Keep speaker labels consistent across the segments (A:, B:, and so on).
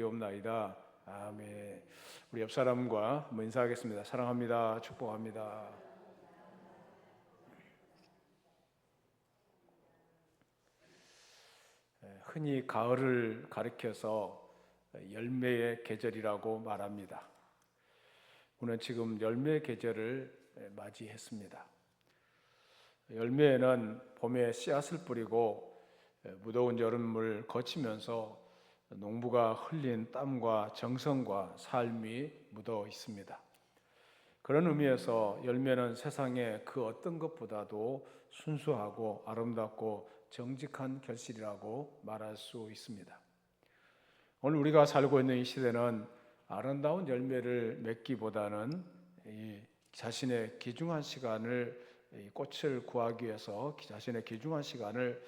A: 없나이다. 아멘. 우리 옆 사람과 한번 인사하겠습니다. 사랑합니다. 축복합니다. 흔히 가을을 가리켜서 열매의 계절이라고 말합니다. 우리는 지금 열매의 계절을 맞이했습니다. 열매에는 봄에 씨앗을 뿌리고 무더운 여름을 거치면서 농부가 흘린 땀과 정성과 삶이 묻어 있습니다. 그런 의미에서 열매는 세상의 그 어떤 것보다도 순수하고 아름답고 정직한 결실이라고 말할 수 있습니다. 오늘 우리가 살고 있는 이 시대는 아름다운 열매를 맺기보다는 자신의 귀중한 시간을 꽃을 구하기 위해서 자신의 귀중한 시간을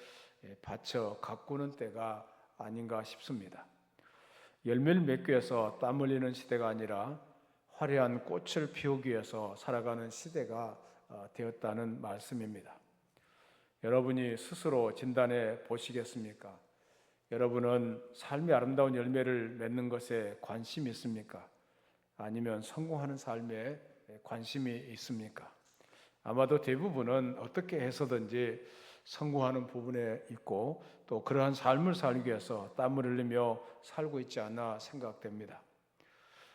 A: 바쳐 가꾸는 때가 아닌가 싶습니다. 열매를 맺기 위해서 땀 흘리는 시대가 아니라 화려한 꽃을 피우기 위해서 살아가는 시대가 되었다는 말씀입니다. 여러분이 스스로 진단해 보시겠습니까? 여러분은 삶의 아름다운 열매를 맺는 것에 관심이 있습니까? 아니면 성공하는 삶에 관심이 있습니까? 아마도 대부분은 어떻게 해서든지 성공하는 부분에 있고 또 그러한 삶을 살기 위해서 땀을 흘리며 살고 있지 않나 생각됩니다.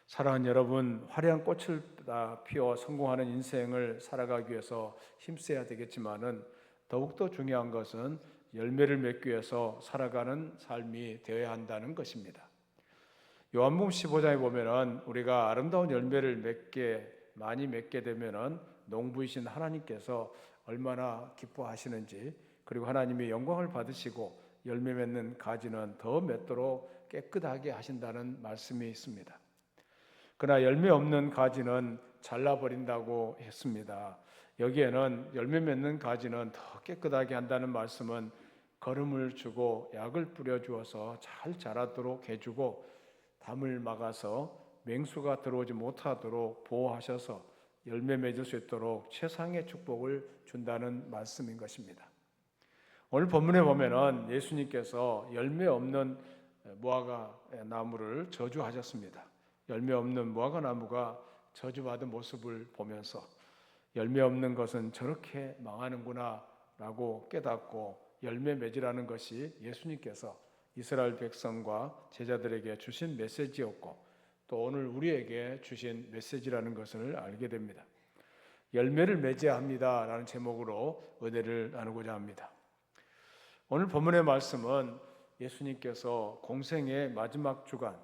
A: 사랑하는 여러분, 화려한 꽃을 피워 성공하는 인생을 살아가기 위해서 힘써야 되겠지만은 더욱더 중요한 것은 열매를 맺기 위해서 살아가는 삶이 되어야 한다는 것입니다. 요한복음 15장에 보면은 우리가 아름다운 열매를 많이 맺게 되면은 농부이신 하나님께서 얼마나 기뻐하시는지, 그리고 하나님이 영광을 받으시고 열매 맺는 가지는 더 맺도록 깨끗하게 하신다는 말씀이 있습니다. 그러나 열매 없는 가지는 잘라버린다고 했습니다. 여기에는 열매 맺는 가지는 더 깨끗하게 한다는 말씀은 거름을 주고 약을 뿌려주어서 잘 자라도록 해주고 담을 막아서 맹수가 들어오지 못하도록 보호하셔서 열매 맺을 수 있도록 최상의 축복을 준다는 말씀인 것입니다. 오늘 본문에 보면은 예수님께서 열매 없는 무화과 나무를 저주하셨습니다. 열매 없는 무화과 나무가 저주받은 모습을 보면서 열매 없는 것은 저렇게 망하는구나 라고 깨닫고 열매 맺으라는 것이 예수님께서 이스라엘 백성과 제자들에게 주신 메시지였고 또 오늘 우리에게 주신 메시지라는 것을 알게 됩니다. 열매를 맺어야 합니다 라는 제목으로 은혜를 나누고자 합니다. 오늘 본문의 말씀은 예수님께서 공생의 마지막 주간,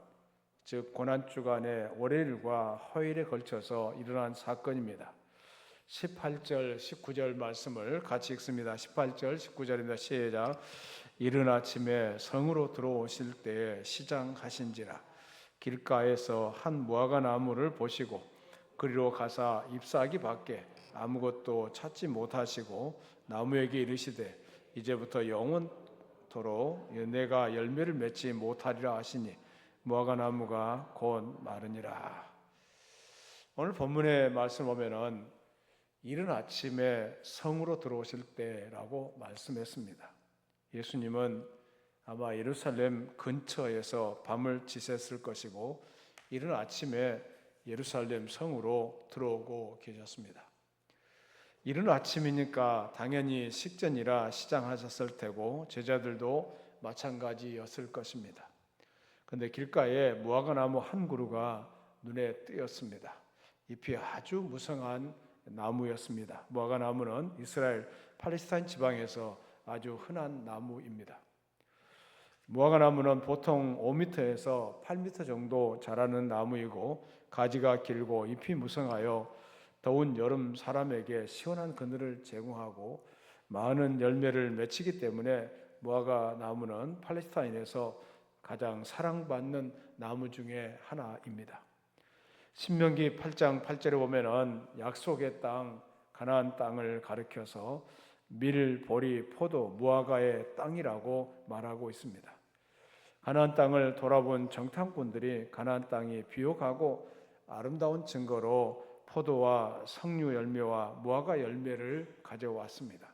A: 즉 고난주간의 월요일과 화요일에 걸쳐서 일어난 사건입니다. 18절, 19절 말씀을 같이 읽습니다. 18절, 19절입니다. 시작. 이른 아침에 성으로 들어오실 때에 시장하신지라 길가에서 한 무화과 나무를 보시고 그리로 가사 잎사귀 밖에 아무것도 찾지 못하시고 나무에게 이르시되 이제부터 영원토록 내가 열매를 맺지 못하리라 하시니 무화과 나무가 곧 마르니라. 오늘 본문의 말씀 보면은 이른 아침에 성으로 들어오실 때라고 말씀했습니다. 예수님은 아마 예루살렘 근처에서 밤을 지새실 것이고 이른 아침에 예루살렘 성으로 들어오고 계셨습니다. 이른 아침이니까 당연히 식전이라 시장하셨을 테고 제자들도 마찬가지였을 것입니다. 그런데 길가에 무화과 나무 한 그루가 눈에 띄었습니다. 잎이 아주 무성한 나무였습니다. 무화과 나무는 이스라엘 팔레스타인 지방에서 아주 흔한 나무입니다. 무화과 나무는 보통 5m에서 8m 정도 자라는 나무이고 가지가 길고 잎이 무성하여 더운 여름 사람에게 시원한 그늘을 제공하고 많은 열매를 맺히기 때문에 무화과 나무는 팔레스타인에서 가장 사랑받는 나무 중에 하나입니다. 신명기 8장 8절에 보면은 약속의 땅 가나안 땅을 가리켜서 밀, 보리, 포도, 무화과의 땅이라고 말하고 있습니다. 가나안 땅을 돌아본 정탐꾼들이 가나안 땅이 비옥하고 아름다운 증거로 포도와 석류 열매와 무화과 열매를 가져왔습니다.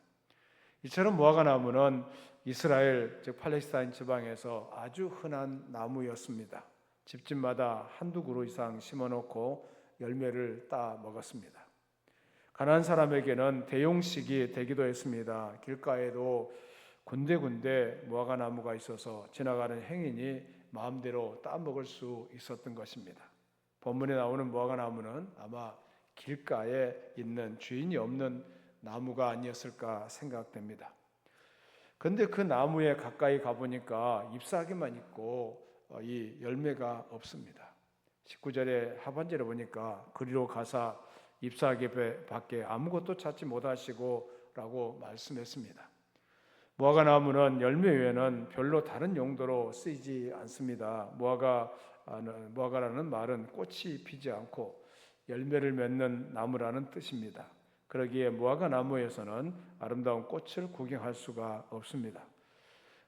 A: 이처럼 무화과 나무는 이스라엘 즉 팔레스타인 지방에서 아주 흔한 나무였습니다. 집집마다 한두 그루 이상 심어놓고 열매를 따 먹었습니다. 가난한 사람에게는 대용식이 되기도 했습니다. 길가에도 군데군데 무화과 나무가 있어서 지나가는 행인이 마음대로 따 먹을 수 있었던 것입니다. 본문에 나오는 무화과 나무는 아마 길가에 있는 주인이 없는 나무가 아니었을까 생각됩니다. 그런데 그 나무에 가까이 가보니까 잎사귀만 있고 이 열매가 없습니다. 19절의 하반절에 보니까 그리로 가사 잎사귀 밖에 아무것도 찾지 못하시고 라고 말씀했습니다. 무화과 나무는 열매 외에는 별로 다른 용도로 쓰이지 않습니다. 무화과라는 말은 꽃이 피지 않고 열매를 맺는 나무라는 뜻입니다. 그러기에 무화과 나무에서는 아름다운 꽃을 구경할 수가 없습니다.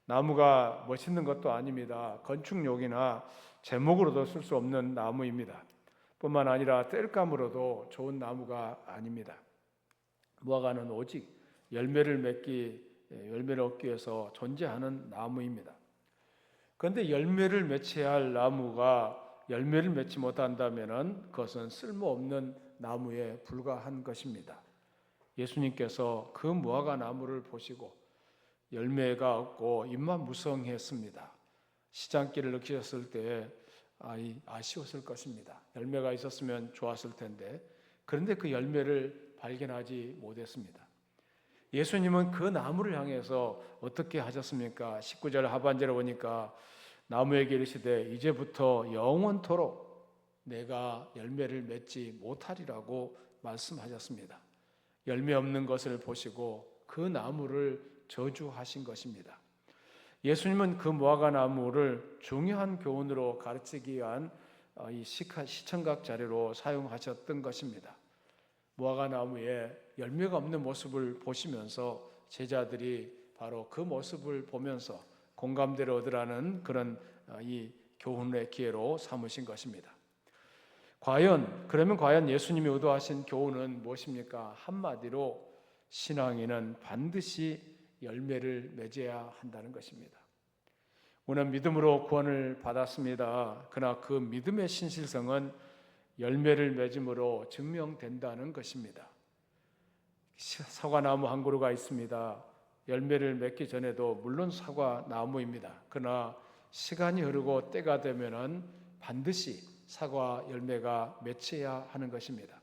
A: 나무가 멋있는 것도 아닙니다. 건축용이나 제목으로도 쓸 수 없는 나무입니다. 뿐만 아니라 땔감으로도 좋은 나무가 아닙니다. 무화과는 오직 열매를 얻기 위해서 존재하는 나무입니다. 그런데 열매를 맺혀야 할 나무가 열매를 맺지 못한다면 그것은 쓸모없는 나무에 불과한 것입니다. 예수님께서 그 무화과 나무를 보시고 열매가 없고 잎만 무성했습니다. 시장길을 느끼셨을 때 아쉬웠을 것입니다. 열매가 있었으면 좋았을 텐데 그런데 그 열매를 발견하지 못했습니다. 예수님은 그 나무를 향해서 어떻게 하셨습니까? 19절 하반절에 보니까 나무에게 이르시되 이제부터 영원토록 내가 열매를 맺지 못하리라고 말씀하셨습니다. 열매 없는 것을 보시고 그 나무를 저주하신 것입니다. 예수님은 그 무화과 나무를 중요한 교훈으로 가르치기 위한 이 시청각 자료로 사용하셨던 것입니다. 무화과 나무에 열매가 없는 모습을 보시면서 제자들이 바로 그 모습을 보면서 공감대를 얻으라는 그런 이 교훈의 기회로 삼으신 것입니다. 과연 예수님이 의도하신 교훈은 무엇입니까? 한마디로 신앙인은 반드시 열매를 맺어야 한다는 것입니다. 우리는 믿음으로 구원을 받았습니다. 그러나 그 믿음의 신실성은 열매를 맺음으로 증명된다는 것입니다. 사과나무 한 그루가 있습니다. 열매를 맺기 전에도 물론 사과나무입니다. 그러나 시간이 흐르고 때가 되면은 반드시 사과 열매가 맺혀야 하는 것입니다.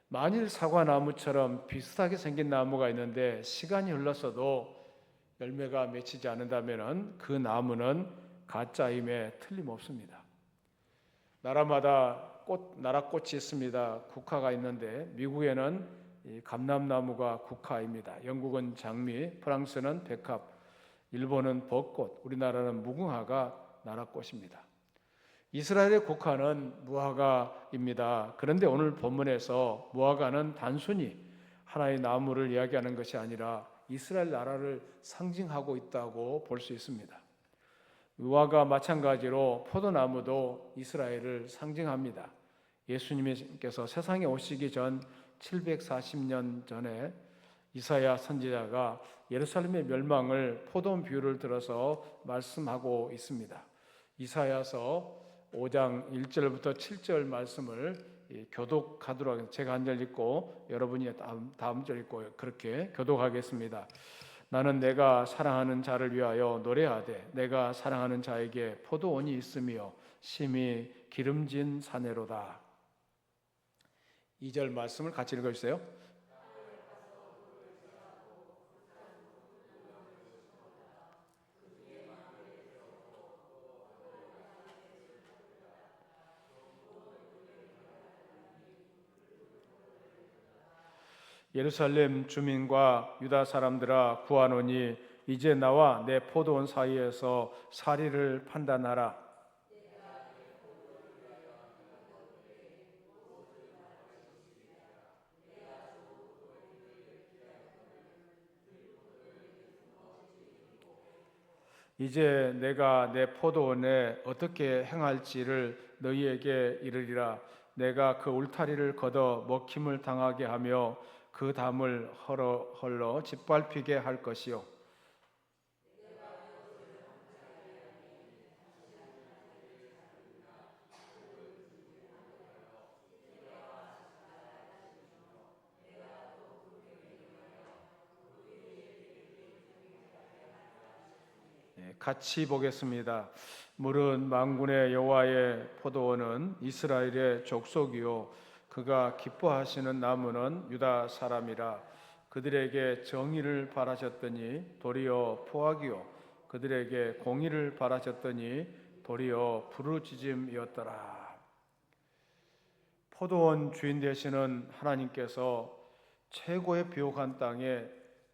A: 만일 사과나무처럼 비슷하게 생긴 나무가 있는데 시간이 흘렀어도 열매가 맺히지 않는다면 그 나무는 가짜임에 틀림없습니다. 나라마다 나라꽃이 있습니다. 국화가 있는데 미국에는 이 감람나무가 국화입니다. 영국은 장미, 프랑스는 백합, 일본은 벚꽃, 우리나라는 무궁화가 나라꽃입니다. 이스라엘의 국화는 무화과입니다. 그런데 오늘 본문에서 무화과는 단순히 하나의 나무를 이야기하는 것이 아니라 이스라엘 나라를 상징하고 있다고 볼 수 있습니다. 무화과 마찬가지로 포도나무도 이스라엘을 상징합니다. 예수님께서 세상에 오시기 전 740년 전에 이사야 선지자가 예루살렘의 멸망을 포도원 비유를 들어서 말씀하고 있습니다. 이사야서 5장 1절부터 7절 말씀을 교독하도록 하겠습니다. 제가 한 절 읽고 여러분이 다음 절 읽고 그렇게 교독하겠습니다. 나는 내가 사랑하는 자를 위하여 노래하되 내가 사랑하는 자에게 포도원이 있으며 심히 기름진 사내로다. 2절 말씀을 같이 읽어주세요. 예루살렘 주민과 유다 사람들아 구하노니 이제 나와 내 포도원 사이에서 사리를 판단하라. 이제 내가 내 포도원에 어떻게 행할지를 너희에게 이르리라. 내가 그 울타리를 걷어 먹힘을 당하게 하며 그 담을 헐러 짓밟히게 할 것이요. 같이 보겠습니다. 물은 만군의 여호와의 포도원은 이스라엘의 족속이요 그가 기뻐하시는 나무는 유다 사람이라. 그들에게 정의를 바라셨더니 도리어 포악이요 그들에게 공의를 바라셨더니 도리어 부르짖음이었더라. 포도원 주인 되시는 하나님께서 최고의 비옥한 땅에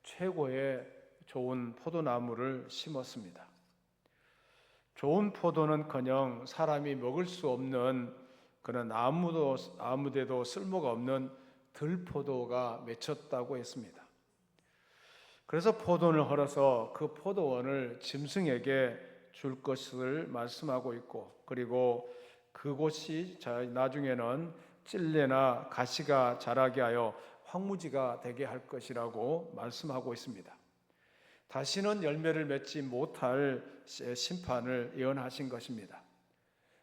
A: 최고의 좋은 포도나무를 심었습니다. 좋은 포도는커녕 사람이 먹을 수 없는 그런 아무데도 쓸모가 없는 들포도가 맺혔다고 했습니다. 그래서 포도원을 헐어서 그 포도원을 짐승에게 줄 것을 말씀하고 있고, 그리고 그곳이 나중에는 찔레나 가시가 자라게 하여 황무지가 되게 할 것이라고 말씀하고 있습니다. 다시는 열매를 맺지 못할 심판을 예언하신 것입니다.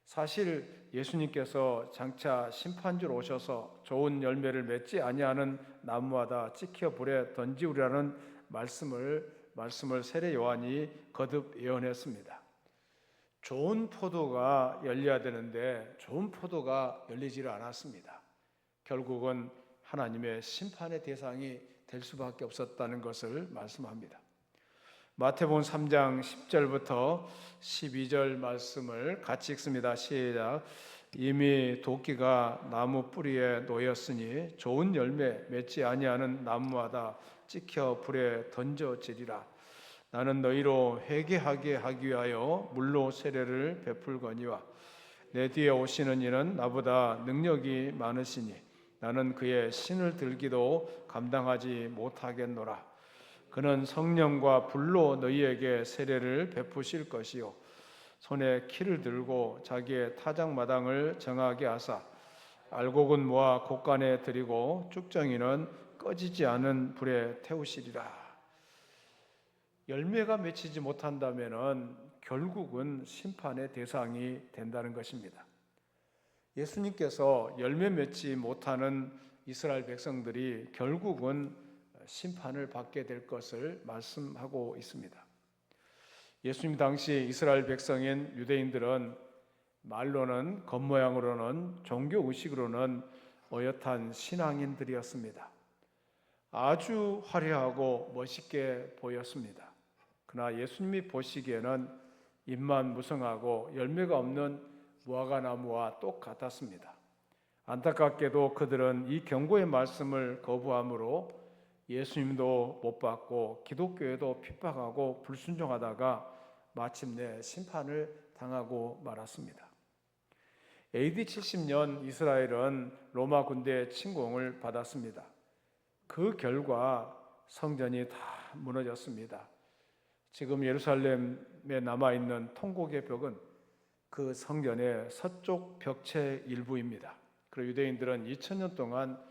A: 사실 예수님께서 장차 심판주로 오셔서 좋은 열매를 맺지 아니하는 나무마다 찍혀 불에 던지우리라는 말씀을 세례 요한이 거듭 예언했습니다. 좋은 포도가 열려야 되는데 좋은 포도가 열리지를 않았습니다. 결국은 하나님의 심판의 대상이 될 수밖에 없었다는 것을 말씀합니다. 마태복음 3장 10절부터 12절 말씀을 같이 읽습니다. 시작. 이미 도끼가 나무 뿌리에 놓였으니 좋은 열매 맺지 아니하는 나무마다 찍혀 불에 던져지리라. 나는 너희로 회개하게 하기 위하여 물로 세례를 베풀거니와 내 뒤에 오시는 이는 나보다 능력이 많으시니 나는 그의 신을 들기도 감당하지 못하겠노라. 그는 성령과 불로 너희에게 세례를 베푸실 것이요 손에 키를 들고 자기의 타작마당을 정하게 하사 알곡은 모아 곡간에 들이고 쭉정이는 꺼지지 않은 불에 태우시리라. 열매가 맺히지 못한다면 결국은 심판의 대상이 된다는 것입니다. 예수님께서 열매 맺지 못하는 이스라엘 백성들이 결국은 심판을 받게 될 것을 말씀하고 있습니다. 예수님 당시 이스라엘 백성인 유대인들은 말로는 겉모양으로는 종교 의식으로는 어엿한 신앙인들이었습니다. 아주 화려하고 멋있게 보였습니다. 그러나 예수님이 보시기에는 잎만 무성하고 열매가 없는 무화과나무와 똑같았습니다. 안타깝게도 그들은 이 경고의 말씀을 거부함으로 예수님도 못 받고 기독교에도 핍박하고 불순종하다가 마침내 심판을 당하고 말았습니다. AD 70년 이스라엘은 로마 군대의 침공을 받았습니다. 그 결과 성전이 다 무너졌습니다. 지금 예루살렘에 남아있는 통곡의 벽은 그 성전의 서쪽 벽체 일부입니다. 그리고 유대인들은 2000년 동안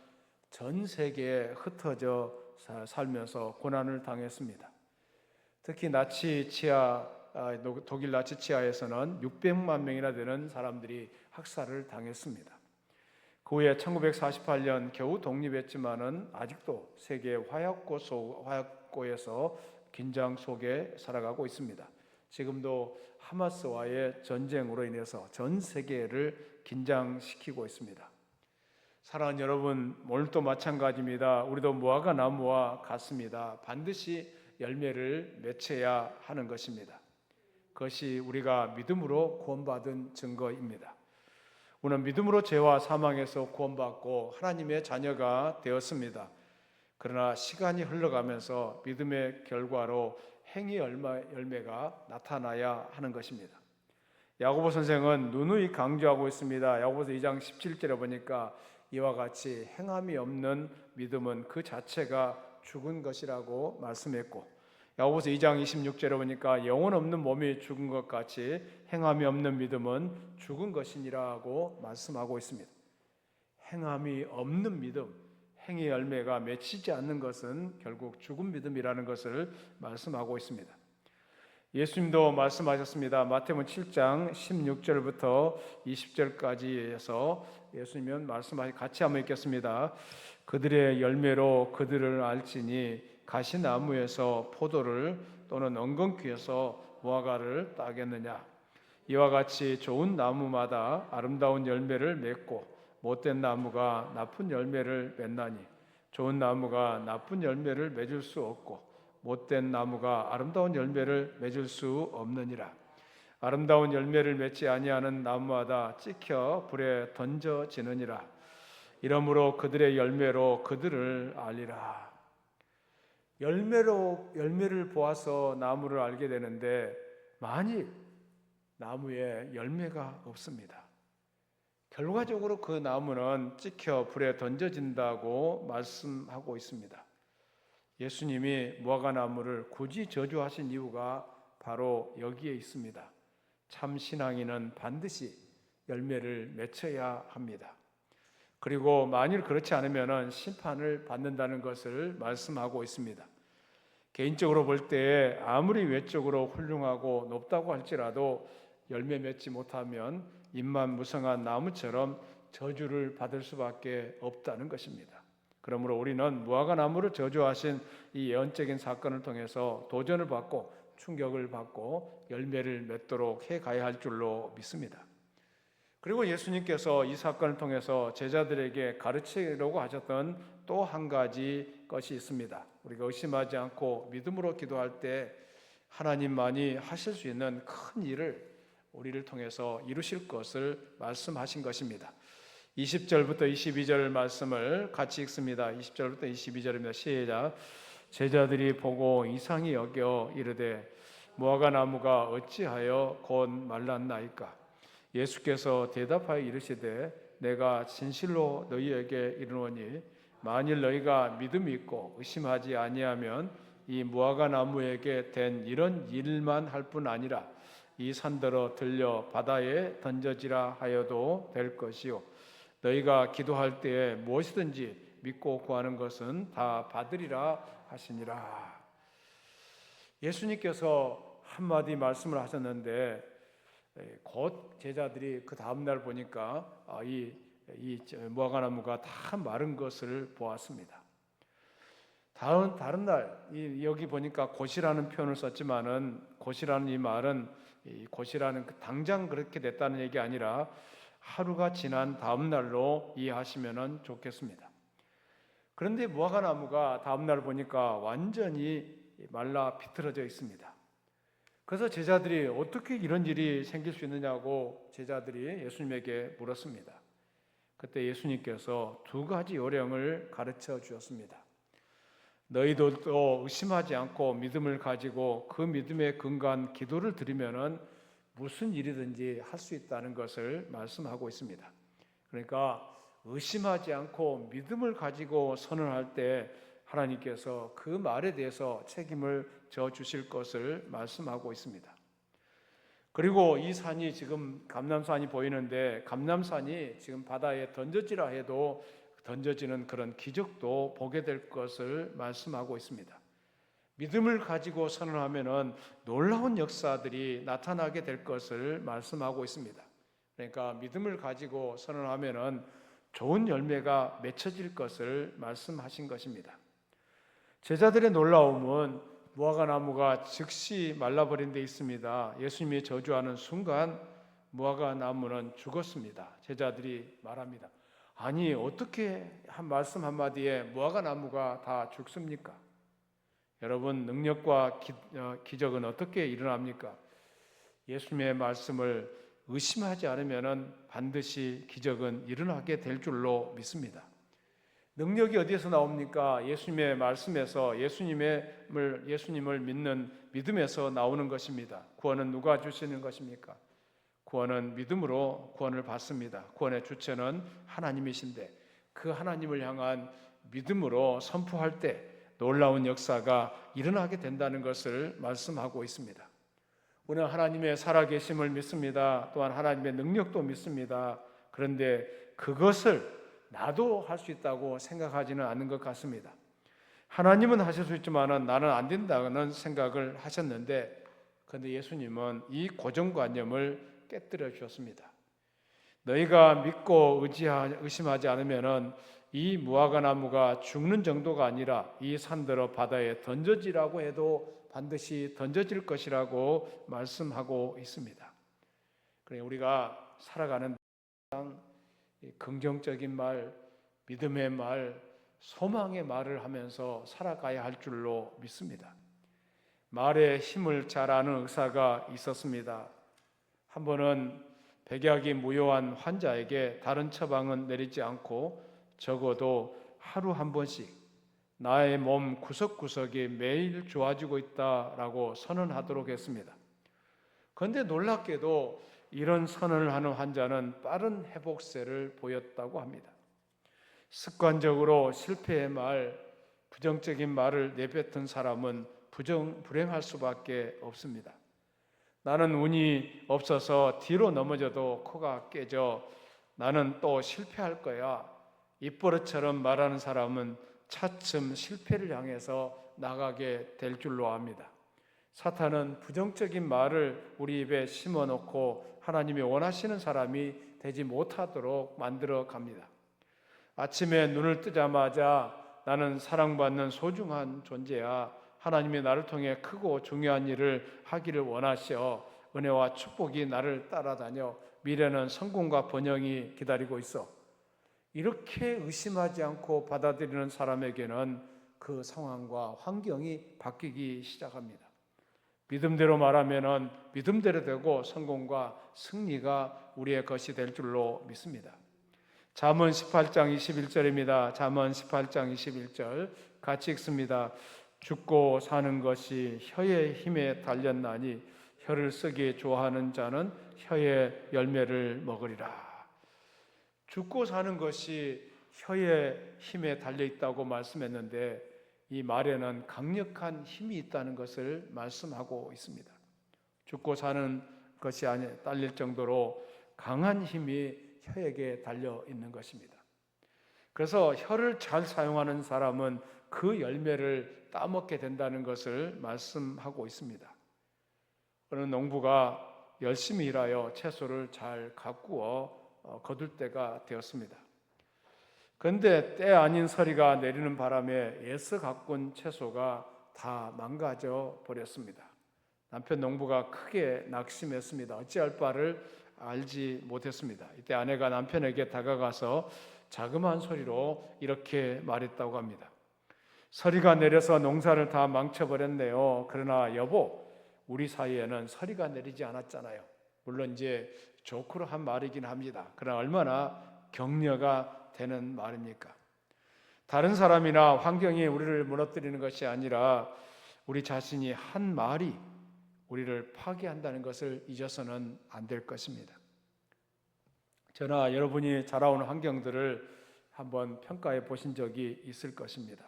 A: 전 세계에 흩어져 살면서 고난을 당했습니다. 특히 독일 나치 치하에서는 600만 명이나 되는 사람들이 학살을 당했습니다. 그 후에 1948년 겨우 독립했지만은 아직도 세계 화약고에서 긴장 속에 살아가고 있습니다. 지금도 하마스와의 전쟁으로 인해서 전 세계를 긴장시키고 있습니다. 사랑하는 여러분, 오늘도 마찬가지입니다. 우리도 무화과 나무와 같습니다. 반드시 열매를 맺어야 하는 것입니다. 그것이 우리가 믿음으로 구원받은 증거입니다. 우리는 믿음으로 죄와 사망에서 구원받고 하나님의 자녀가 되었습니다. 그러나 시간이 흘러가면서 믿음의 결과로 행위 열매가 나타나야 하는 것입니다. 야고보 선생은 누누이 강조하고 있습니다. 야고보서 2장 17절에 보니까 이와 같이 행함이 없는 믿음은 그 자체가 죽은 것이라고 말씀했고, 야고보서 2장 26절에 보니까 영혼 없는 몸이 죽은 것 같이 행함이 없는 믿음은 죽은 것이니라고 말씀하고 있습니다. 행함이 없는 믿음, 행위 열매가 맺히지 않는 것은 결국 죽은 믿음이라는 것을 말씀하고 있습니다. 예수님도 말씀하셨습니다. 마태복음 7장 16절부터 20절까지 해서 예수님은 같이 한번 읽겠습니다. 그들의 열매로 그들을 알지니 가시나무에서 포도를 또는 엉겅퀴에서 무화과를 따겠느냐? 이와 같이 좋은 나무마다 아름다운 열매를 맺고 못된 나무가 나쁜 열매를 맺나니 좋은 나무가 나쁜 열매를 맺을 수 없고 못된 나무가 아름다운 열매를 맺을 수 없느니라. 아름다운 열매를 맺지 아니하는 나무마다 찍혀 불에 던져지느니라. 이러므로 그들의 열매로 그들을 알리라. 열매를 보아서 나무를 알게 되는데 만일 나무에 열매가 없습니다. 결과적으로 그 나무는 찍혀 불에 던져진다고 말씀하고 있습니다. 예수님이 무화과 나무를 굳이 저주하신 이유가 바로 여기에 있습니다. 참 신앙인은 반드시 열매를 맺어야 합니다. 그리고 만일 그렇지 않으면 심판을 받는다는 것을 말씀하고 있습니다. 개인적으로 볼 때 아무리 외적으로 훌륭하고 높다고 할지라도 열매 맺지 못하면 잎만 무성한 나무처럼 저주를 받을 수밖에 없다는 것입니다. 그러므로 우리는 무화과 나무를 저주하신 이 예언적인 사건을 통해서 도전을 받고 충격을 받고 열매를 맺도록 해가야 할 줄로 믿습니다. 그리고 예수님께서 이 사건을 통해서 제자들에게 가르치려고 하셨던 또 한 가지 것이 있습니다. 우리가 의심하지 않고 믿음으로 기도할 때 하나님만이 하실 수 있는 큰 일을 우리를 통해서 이루실 것을 말씀하신 것입니다. 20절부터 22절 말씀을 같이 읽습니다. 20절부터 22절입니다. 시작. 제자들이 보고 이상히 여겨 이르되 무화과 나무가 어찌하여 곧 말랐나이까? 예수께서 대답하여 이르시되 내가 진실로 너희에게 이르노니 만일 너희가 믿음이 있고 의심하지 아니하면 이 무화과 나무에게 된 이런 일만 할 뿐 아니라 이 산더러 들려 바다에 던져지라 하여도 될 것이요 너희가 기도할 때에 무엇이든지 믿고 구하는 것은 다 받으리라 하시니라. 예수님께서 한마디 말씀을 하셨는데 곧 제자들이 그 다음날 보니까 이 무화과 나무가 다 마른 것을 보았습니다. 다른 날 여기 보니까 곧이라는 표현을 썼지만은 곧이라는 이 말은 곧이라는 당장 그렇게 됐다는 얘기 아니라 하루가 지난 다음 날로 이해하시면 좋겠습니다. 그런데 무화과 나무가 다음 날 보니까 완전히 말라 비틀어져 있습니다. 그래서 제자들이 어떻게 이런 일이 생길 수 있느냐고 제자들이 예수님에게 물었습니다. 그때 예수님께서 두 가지 요령을 가르쳐 주셨습니다. 너희들도 의심하지 않고 믿음을 가지고 그 믿음에 근거한 기도를 드리면은 무슨 일이든지 할 수 있다는 것을 말씀하고 있습니다. 그러니까 의심하지 않고 믿음을 가지고 선언할 때 하나님께서 그 말에 대해서 책임을 져 주실 것을 말씀하고 있습니다. 그리고 이 산이 지금 감람산이 보이는데 감람산이 지금 바다에 던져지라 해도 던져지는 그런 기적도 보게 될 것을 말씀하고 있습니다. 믿음을 가지고 선언하면은 놀라운 역사들이 나타나게 될 것을 말씀하고 있습니다. 그러니까 믿음을 가지고 선언하면은 좋은 열매가 맺혀질 것을 말씀하신 것입니다. 제자들의 놀라움은 무화과 나무가 즉시 말라버린 데 있습니다. 예수님이 저주하는 순간 무화과 나무는 죽었습니다. 제자들이 말합니다. 아니 어떻게 한 말씀 한마디에 무화과 나무가 다 죽습니까? 여러분 능력과 기적은 어떻게 일어납니까? 예수님의 말씀을 의심하지 않으면 반드시 기적은 일어나게 될 줄로 믿습니다. 능력이 어디에서 나옵니까? 예수님의 말씀에서 예수님을 믿는 믿음에서 나오는 것입니다. 구원은 누가 주시는 것입니까? 구원은 믿음으로 구원을 받습니다. 구원의 주체는 하나님이신데 그 하나님을 향한 믿음으로 선포할 때 놀라운 역사가 일어나게 된다는 것을 말씀하고 있습니다. 우리는 하나님의 살아계심을 믿습니다. 또한 하나님의 능력도 믿습니다. 그런데 그것을 나도 할 수 있다고 생각하지는 않는 것 같습니다. 하나님은 하실 수 있지만 나는 안 된다는 생각을 하셨는데 그런데 예수님은 이 고정관념을 깨뜨려 주셨습니다. 너희가 믿고 의심하지 않으면 이 무화과 나무가 죽는 정도가 아니라 이 산더러 바다에 던져지라고 해도 반드시 던져질 것이라고 말씀하고 있습니다. 그러니 우리가 살아가는 긍정적인 말, 믿음의 말, 소망의 말을 하면서 살아가야 할 줄로 믿습니다. 말에 힘을 잘 아는 의사가 있었습니다. 한 번은 백약이 무효한 환자에게 다른 처방은 내리지 않고 적어도 하루 한 번씩 나의 몸 구석구석이 매일 좋아지고 있다라고 선언하도록 했습니다. 그런데 놀랍게도 이런 선언을 하는 환자는 빠른 회복세를 보였다고 합니다. 습관적으로 실패의 말, 부정적인 말을 내뱉은 사람은 불행할 수밖에 없습니다. 나는 운이 없어서 뒤로 넘어져도 코가 깨져 나는 또 실패할 거야. 입버릇처럼 말하는 사람은 차츰 실패를 향해서 나가게 될 줄로 압니다. 사탄은 부정적인 말을 우리 입에 심어놓고 하나님이 원하시는 사람이 되지 못하도록 만들어 갑니다. 아침에 눈을 뜨자마자 나는 사랑받는 소중한 존재야. 하나님이 나를 통해 크고 중요한 일을 하기를 원하셔. 은혜와 축복이 나를 따라다녀. 미래는 성공과 번영이 기다리고 있어. 이렇게 의심하지 않고 받아들이는 사람에게는 그 상황과 환경이 바뀌기 시작합니다. 믿음대로 말하면은 믿음대로 되고 성공과 승리가 우리의 것이 될 줄로 믿습니다. 잠언 18장 21절입니다. 잠언 18장 21절 같이 읽습니다. 죽고 사는 것이 혀의 힘에 달렸나니 혀를 쓰기 좋아하는 자는 혀의 열매를 먹으리라. 죽고 사는 것이 혀의 힘에 달려있다고 말씀했는데 이 말에는 강력한 힘이 있다는 것을 말씀하고 있습니다. 죽고 사는 것이 아니 딸릴 정도로 강한 힘이 혀에게 달려 있는 것입니다. 그래서 혀를 잘 사용하는 사람은 그 열매를 따먹게 된다는 것을 말씀하고 있습니다. 어느 농부가 열심히 일하여 채소를 잘 가꾸어 거둘 때가 되었습니다. 그런데 때 아닌 서리가 내리는 바람에 애써 가꾼 채소가 다 망가져 버렸습니다. 남편 농부가 크게 낙심했습니다. 어찌할 바를 알지 못했습니다. 이때 아내가 남편에게 다가가서 자그마한 소리로 이렇게 말했다고 합니다. 서리가 내려서 농사를 다 망쳐버렸네요. 그러나 여보, 우리 사이에는 서리가 내리지 않았잖아요. 물론 이제 조크로 한 말이긴 합니다. 그러나 얼마나 격려가 되는 말입니까? 다른 사람이나 환경이 우리를 무너뜨리는 것이 아니라 우리 자신이 한 말이 우리를 파괴한다는 것을 잊어서는 안 될 것입니다. 저나 여러분이 자라온 환경들을 한번 평가해 보신 적이 있을 것입니다.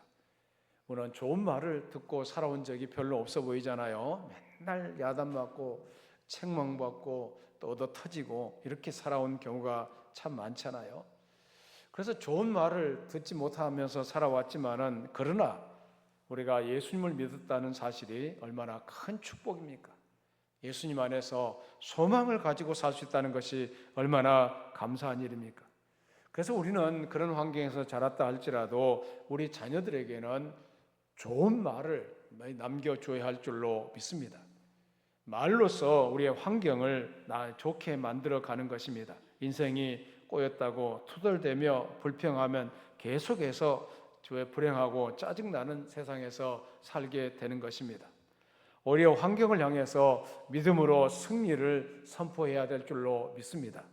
A: 물론 좋은 말을 듣고 살아온 적이 별로 없어 보이잖아요. 맨날 야단맞고 책망받고 또 얻어 터지고 이렇게 살아온 경우가 참 많잖아요. 그래서 좋은 말을 듣지 못하면서 살아왔지만은 그러나 우리가 예수님을 믿었다는 사실이 얼마나 큰 축복입니까? 예수님 안에서 소망을 가지고 살 수 있다는 것이 얼마나 감사한 일입니까? 그래서 우리는 그런 환경에서 자랐다 할지라도 우리 자녀들에게는 좋은 말을 남겨줘야 할 줄로 믿습니다. 말로써 우리의 환경을 좋게 만들어가는 것입니다. 인생이 꼬였다고 투덜대며 불평하면 계속해서 불행하고 짜증나는 세상에서 살게 되는 것입니다. 오히려 환경을 향해서 믿음으로 승리를 선포해야 될 줄로 믿습니다.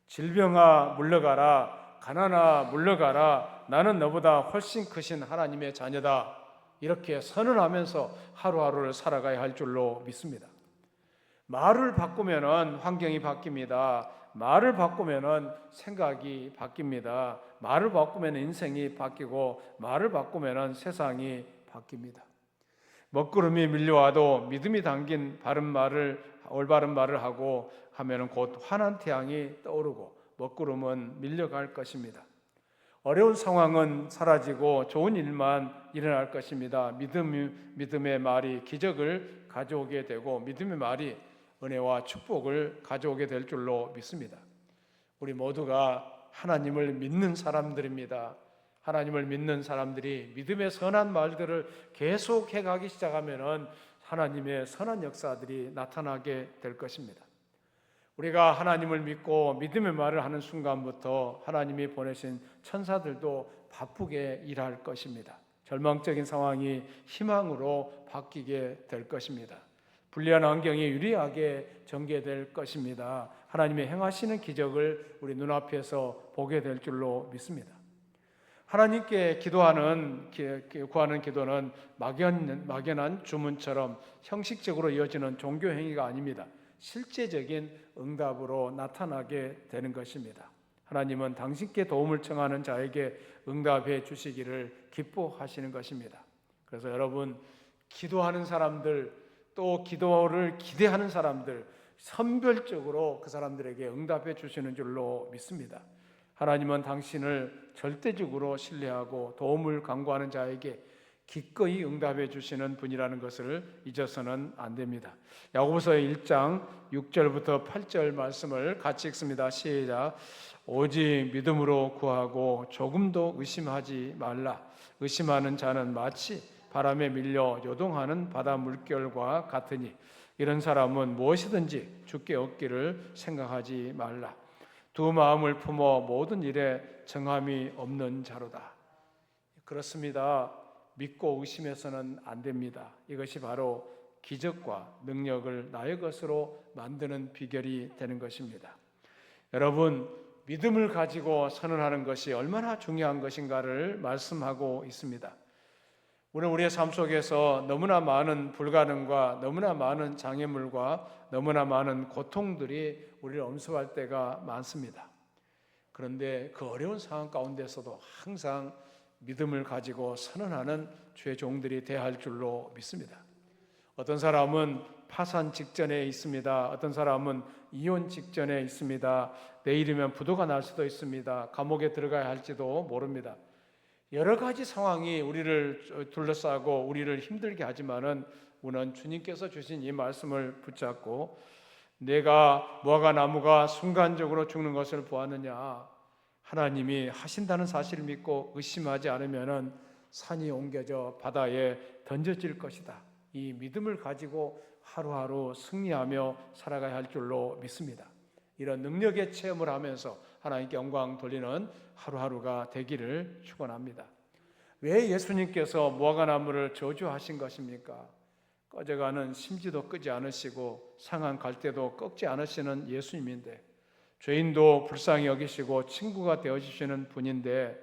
A: 질병아 물러가라, 가난아 물러가라, 나는 너보다 훨씬 크신 하나님의 자녀다. 이렇게 선언하면서 하루하루를 살아가야 할 줄로 믿습니다. 말을 바꾸면은 환경이 바뀝니다. 말을 바꾸면은 생각이 바뀝니다. 말을 바꾸면 인생이 바뀌고 말을 바꾸면은 세상이 바뀝니다. 먹구름이 밀려와도 믿음이 담긴 올바른 말을 하고 하면은 곧 환한 태양이 떠오르고 먹구름은 밀려갈 것입니다. 어려운 상황은 사라지고 좋은 일만 일어날 것입니다. 믿음의 말이 기적을 가져오게 되고 믿음의 말이 은혜와 축복을 가져오게 될 줄로 믿습니다. 우리 모두가 하나님을 믿는 사람들입니다. 하나님을 믿는 사람들이 믿음의 선한 말들을 계속해 가기 시작하면은 하나님의 선한 역사들이 나타나게 될 것입니다. 우리가 하나님을 믿고 믿음의 말을 하는 순간부터 하나님이 보내신 천사들도 바쁘게 일할 것입니다. 절망적인 상황이 희망으로 바뀌게 될 것입니다. 불리한 환경이 유리하게 전개될 것입니다. 하나님의 행하시는 기적을 우리 눈앞에서 보게 될 줄로 믿습니다. 하나님께 구하는 기도는 막연한 주문처럼 형식적으로 이어지는 종교 행위가 아닙니다. 실제적인 응답으로 나타나게 되는 것입니다. 하나님은 당신께 도움을 청하는 자에게 응답해 주시기를 기뻐하시는 것입니다. 그래서 여러분, 기도하는 사람들, 또 기도를 기대하는 사람들, 선별적으로 그 사람들에게 응답해 주시는 줄로 믿습니다. 하나님은 당신을 절대적으로 신뢰하고 도움을 간구하는 자에게 기꺼이 응답해 주시는 분이라는 것을 잊어서는 안 됩니다. 야고보서 1장 6절부터 8절 말씀을 같이 읽습니다. 시작. 오직 믿음으로 구하고 조금도 의심하지 말라. 의심하는 자는 마치 바람에 밀려 요동하는 바다 물결과 같으니 이런 사람은 무엇이든지 주께 얻기를 생각하지 말라. 두 마음을 품어 모든 일에 정함이 없는 자로다. 그렇습니다. 믿고 의심해서는 안 됩니다. 이것이 바로 기적과 능력을 나의 것으로 만드는 비결이 되는 것입니다. 여러분, 믿음을 가지고 선언하는 것이 얼마나 중요한 것인가를 말씀하고 있습니다. 우리는 우리의 삶 속에서 너무나 많은 불가능과 너무나 많은 장애물과 너무나 많은 고통들이 우리를 엄습할 때가 많습니다. 그런데 그 어려운 상황 가운데서도 항상 믿음을 가지고 선언하는 주의 종들이 되어야 할 줄로 믿습니다. 어떤 사람은 파산 직전에 있습니다. 어떤 사람은 이혼 직전에 있습니다. 내일이면 부도가 날 수도 있습니다. 감옥에 들어가야 할지도 모릅니다. 여러 가지 상황이 우리를 둘러싸고 우리를 힘들게 하지만은 우리는 주님께서 주신 이 말씀을 붙잡고 내가 무화과 나무가 순간적으로 죽는 것을 보았느냐, 하나님이 하신다는 사실을 믿고 의심하지 않으면은 산이 옮겨져 바다에 던져질 것이다. 이 믿음을 가지고 하루하루 승리하며 살아가야 할 줄로 믿습니다. 이런 능력의 체험을 하면서 하나님께 영광 돌리는 하루하루가 되기를 축원합니다. 왜 예수님께서 무화과 나무를 저주하신 것입니까? 꺼져가는 심지도 끄지 않으시고 상한 갈대도 꺾지 않으시는 예수님인데, 죄인도 불쌍히 여기시고 친구가 되어주시는 분인데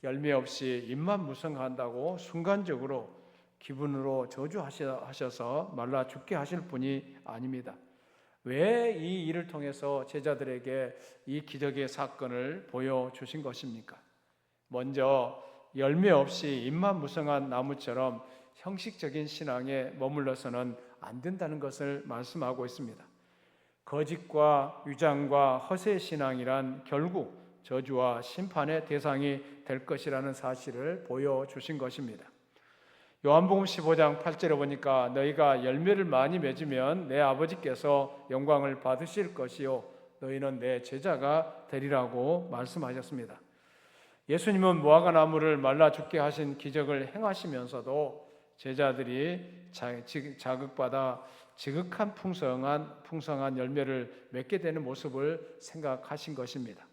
A: 열매 없이 입만 무성한다고 순간적으로 기분으로 저주하셔서 말라 죽게 하실 분이 아닙니다. 왜 이 일을 통해서 제자들에게 이 기적의 사건을 보여주신 것입니까? 먼저 열매 없이 입만 무성한 나무처럼 형식적인 신앙에 머물러서는 안 된다는 것을 말씀하고 있습니다. 거짓과 위장과 허세 신앙이란 결국 저주와 심판의 대상이 될 것이라는 사실을 보여주신 것입니다. 요한복음 15장 8절에 보니까 너희가 열매를 많이 맺으면 내 아버지께서 영광을 받으실 것이요 너희는 내 제자가 되리라고 말씀하셨습니다. 예수님은 무화과 나무를 말라 죽게 하신 기적을 행하시면서도 제자들이 자극받아 지극한 풍성한 열매를 맺게 되는 모습을 생각하신 것입니다.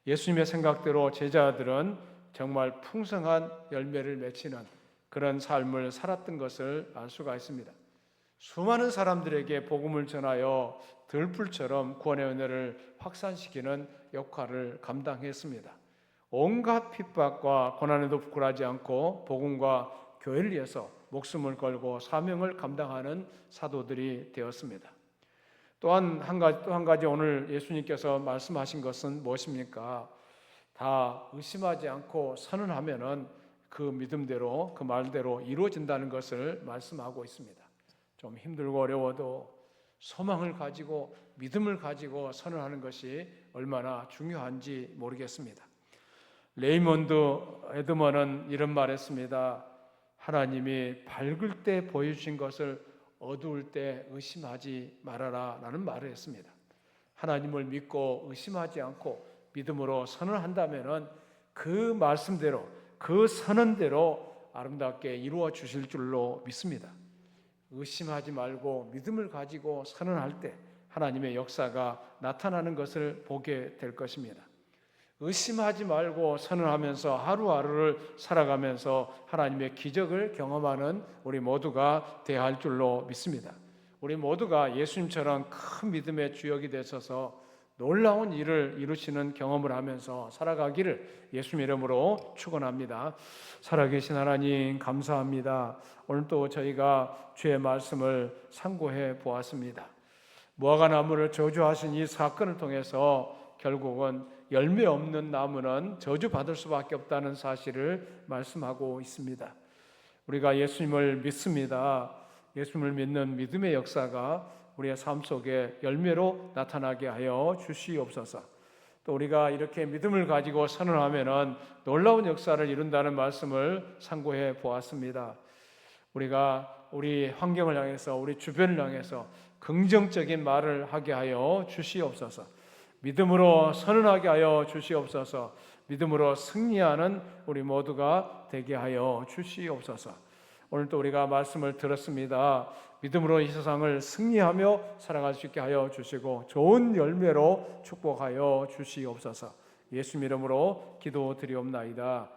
A: 예수님의 생각대로 제자들은 정말 풍성한 열매를 맺히는 그런 삶을 살았던 것을 알 수가 있습니다. 수많은 사람들에게 복음을 전하여 들불처럼 구원의 은혜를 확산시키는 역할을 감당했습니다. 온갖 핍박과 고난에도 부끄러워하지 않고 복음과 교회를 위해서 목숨을 걸고 사명을 감당하는 사도들이 되었습니다. 또한 한 가지 오늘 예수님께서 말씀하신 것은 무엇입니까? 다 의심하지 않고 선언하면은 그 믿음대로 그 말대로 이루어진다는 것을 말씀하고 있습니다. 좀 힘들고 어려워도 소망을 가지고 믿음을 가지고 선언하는 것이 얼마나 중요한지 모르겠습니다. 레이몬드 에드먼은 이런 말했습니다. 하나님이 밝을 때 보여주신 것을 어두울 때 의심하지 말아라 라는 말을 했습니다. 하나님을 믿고 의심하지 않고 믿음으로 선언한다면 그 말씀대로 그 선언대로 아름답게 이루어 주실 줄로 믿습니다. 의심하지 말고 믿음을 가지고 선언할 때 하나님의 역사가 나타나는 것을 보게 될 것입니다. 의심하지 말고 선언하면서 하루하루를 살아가면서 하나님의 기적을 경험하는 우리 모두가 되어야 할 줄로 믿습니다. 우리 모두가 예수님처럼 큰 믿음의 주역이 되셔서 놀라운 일을 이루시는 경험을 하면서 살아가기를 예수님 이름으로 축원합니다. 살아계신 하나님 감사합니다. 오늘 또 저희가 주의 말씀을 상고해 보았습니다. 무화과 나무를 저주하신 이 사건을 통해서 결국은 열매 없는 나무는 저주받을 수밖에 없다는 사실을 말씀하고 있습니다. 우리가 예수님을 믿습니다. 예수님을 믿는 믿음의 역사가 우리의 삶 속에 열매로 나타나게 하여 주시옵소서. 또 우리가 이렇게 믿음을 가지고 선언하면은 놀라운 역사를 이룬다는 말씀을 상고해 보았습니다. 우리가 우리 환경을 향해서 우리 주변을 향해서 긍정적인 말을 하게 하여 주시옵소서. 믿음으로 선언하게 하여 주시옵소서. 믿음으로 승리하는 우리 모두가 되게 하여 주시옵소서. 오늘 또 우리가 말씀을 들었습니다. 믿음으로 이 세상을 승리하며 살아갈 수 있게 하여 주시고 좋은 열매로 축복하여 주시옵소서. 예수님 이름으로 기도드리옵나이다.